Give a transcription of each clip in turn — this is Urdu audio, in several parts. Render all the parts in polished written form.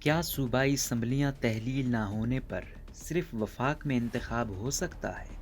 کیا صوبائی اسمبلیاں تحلیل نہ ہونے پر صرف وفاق میں انتخاب ہو سکتا ہے؟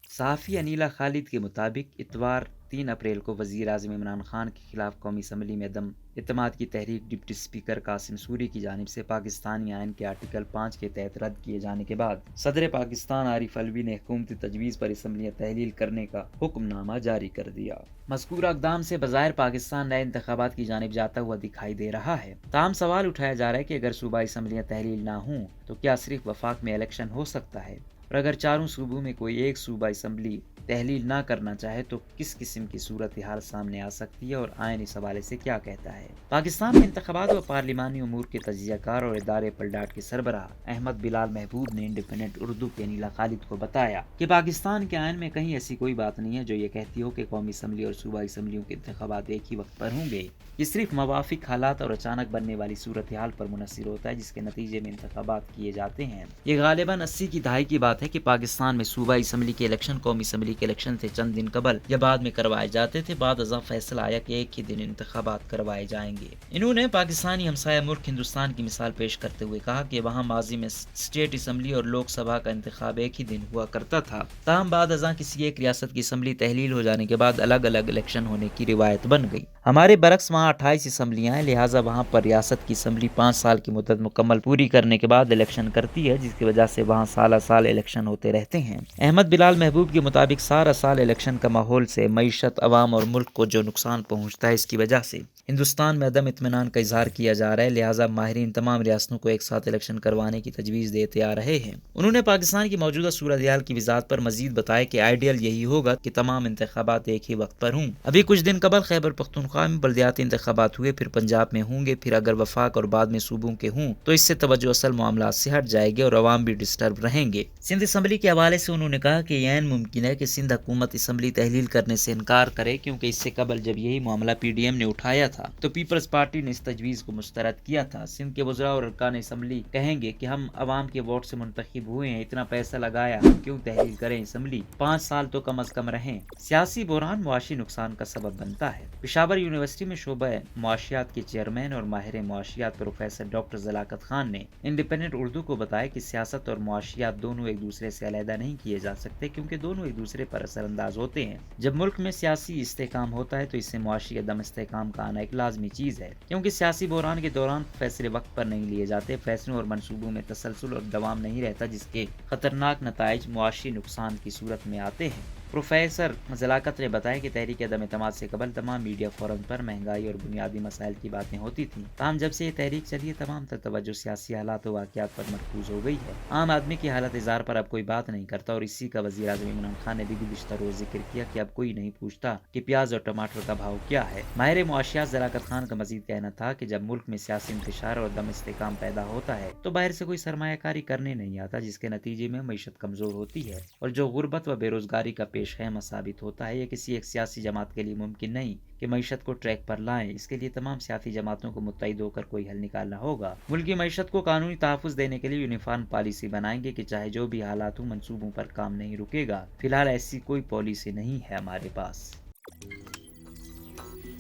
صحافی انیلا خالد کے مطابق اتوار 3 اپریل کو وزیر اعظم عمران خان کے خلاف قومی اسمبلی میں عدم اعتماد کی تحریک ڈپٹی اسپیکر قاسم سوری کی جانب سے پاکستانی آئین کے آرٹیکل 5 کے تحت رد کیے جانے کے بعد صدر پاکستان عارف علوی نے حکومتی تجویز پر اسمبلیاں تحلیل کرنے کا حکم نامہ جاری کر دیا۔ مذکورہ اقدام سے بظاہر پاکستان نئے انتخابات کی جانب جاتا ہوا دکھائی دے رہا ہے، تاہم سوال اٹھایا جا رہا ہے کہ اگر صوبائی اسمبلیاں تحلیل نہ ہوں تو کیا صرف وفاق میں الیکشن ہو سکتا ہے، اور اگر چاروں صوبوں میں کوئی ایک صوبہ اسمبلی تحلیل نہ کرنا چاہے تو کس قسم کی صورتحال سامنے آ سکتی ہے، اور آئین اس حوالے سے کیا کہتا ہے۔ پاکستان میں انتخابات و پارلیمانی امور کے تجزیہ کار اور ادارے پلڈاٹ کے سربراہ احمد بلال محبوب نے انڈیپینڈنٹ اردو کے انیلا خالد کو بتایا کہ پاکستان کے آئین میں کہیں ایسی کوئی بات نہیں ہے جو یہ کہتی ہو کہ قومی اسمبلی اور صوبائی اسمبلیوں کے انتخابات ایک ہی وقت پر ہوں گے۔ یہ صرف موافق حالات اور اچانک بننے والی صورتحال پر منحصر ہوتا ہے جس کے نتیجے میں انتخابات کیے جاتے ہیں۔ یہ غالباً 80 کی دہائی کی بات ہے کہ پاکستان میں صوبائی اسمبلی کے الیکشن قومی اسمبلی کے الیکشن سے چند دن قبل یا بعد میں کروائے جاتے تھے، بعد ازاں فیصلہ آیا کہ ایک ہی دن انتخابات کروائے جائیں گے۔ انہوں نے پاکستانی ہمسایہ ملک ہندوستان کی مثال پیش کرتے ہوئے کہا کہ وہاں ماضی میں اسٹیٹ اسمبلی اور لوک سبھا کا انتخاب ایک ہی دن ہوا کرتا تھا، تاہم بعد ازاں کسی ایک ریاست کی اسمبلی تحلیل ہو جانے کے بعد الگ الگ الیکشن ہونے کی روایت بن گئی۔ ہمارے برعکس وہاں 28 اسمبلیاں ہیں، لہٰذا وہاں پر ریاست کی اسمبلی 5 سال کی مدت مکمل پوری کرنے کے بعد الیکشن کرتی ہے، جس کی وجہ سے وہاں سالہ سال الیکشن ہوتے رہتے ہیں۔ احمد بلال محبوب کے مطابق سارا سال الیکشن کا ماحول سے معیشت، عوام اور ملک کو جو نقصان پہنچتا ہے، اس کی وجہ سے ہندوستان میں عدم اطمینان کا اظہار کیا جا رہا ہے، لہٰذا ماہرین تمام ریاستوں کو ایک ساتھ الیکشن کروانے کی تجویز دیتے آ رہے ہیں۔ انہوں نے پاکستان کی موجودہ صورتحال کی وضاحت پر مزید بتایا کہ آئیڈیل یہی ہوگا کہ تمام انتخابات ایک ہی وقت پر ہوں۔ ابھی کچھ دن قبل خیبر پختونخوا میں بلدیاتی انتخابات ہوئے، پھر پنجاب میں ہوں گے، پھر اگر وفاق اور بعد میں صوبوں کے ہوں تو اس سے توجہ اصل معاملات سے ہٹ جائے گی اور عوام بھی ڈسٹرب رہیں گے۔ سندھ اسمبلی کے حوالے سے انہوں نے کہا کہ یہ عین ممکن ہے کہ سندھ حکومت اسمبلی تحلیل کرنے سے انکار کرے، کیونکہ اس سے قبل جب یہی معاملہ پی ڈی ایم نے اٹھایا تھا تو پیپلز پارٹی نے اس تجویز کو مسترد کیا تھا۔ سندھ کے وزراء اور ارکان اسمبلی کہیں گے کہ ہم عوام کے ووٹ سے منتخب ہوئے ہیں، اتنا پیسہ لگایا، ہم کیوں تحلیل کریں اسمبلی، 5 سال تو کم از کم رہیں۔ سیاسی بحران معاشی نقصان کا سبب بنتا ہے۔ پشاور یونیورسٹی میں شعبہ معاشیات کے چیئرمین اور ماہر معاشیات پروفیسر ڈاکٹر ذلاقت خان نے انڈیپینڈنٹ اردو کو بتایا کہ سیاست اور معاشیات دونوں ایک دوسرے سے علیحدہ نہیں کیے جا سکتے، کیونکہ دونوں ایک دوسرے پر اثر انداز ہوتے ہیں۔ جب ملک میں سیاسی استحکام ہوتا ہے تو اس سے معاشی عدم استحکام کا آنا ایک لازمی چیز ہے، کیونکہ سیاسی بحران کے دوران فیصلے وقت پر نہیں لیے جاتے، فیصلوں اور منصوبوں میں تسلسل اور دوام نہیں رہتا، جس کے خطرناک نتائج معاشی نقصان کی صورت میں آتے ہیں۔ پروفیسر ذلاقت نے بتایا کہ تحریک عدم اعتماد سے قبل تمام میڈیا فورم پر مہنگائی اور بنیادی مسائل کی باتیں ہوتی تھیں، تاہم جب سے یہ تحریک چلی ہے تمام تر توجہ سیاسی حالات و واقعات پر مرکوز ہو گئی ہے۔ عام آدمی کی حالت اظہار پر اب کوئی بات نہیں کرتا، اور اسی کا وزیر اعظم عمران خان نے بھی گزشتہ روز ذکر کیا کہ اب کوئی نہیں پوچھتا کہ پیاز اور ٹماٹر کا بھاؤ کیا ہے۔ ماہر معاشیات ذلاقت خان کا مزید کہنا تھا کہ جب ملک میں سیاسی انتشار اور عدم استحکام پیدا ہوتا ہے تو باہر سے کوئی سرمایہ کاری کرنے نہیں آتا، جس کے نتیجے میں معیشت کمزور ہوتی ہے اور جو غربت و بے روزگاری کا پیش خیمہ ثابت ہوتا ہے۔ یہ کسی ایک سیاسی جماعت کے لیے ممکن نہیں کہ معیشت کو ٹریک پر لائیں، اس کے لیے تمام سیاسی جماعتوں کو متحد ہو کر کوئی حل نکالنا ہوگا۔ ملک کی معیشت کو قانونی تحفظ دینے کے لیے یونیفارم پالیسی بنائیں گے کہ چاہے جو بھی حالات ہوں منصوبوں پر کام نہیں رکے گا۔ فی الحال ایسی کوئی پالیسی نہیں ہے ہمارے پاس۔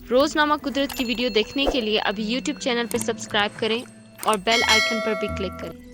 روزنامہ قدرت کی ویڈیو دیکھنے کے لیے ابھی یوٹیوب چینل پر سبسکرائب کریں اور بیل آئیکن پر بھی کلک کریں۔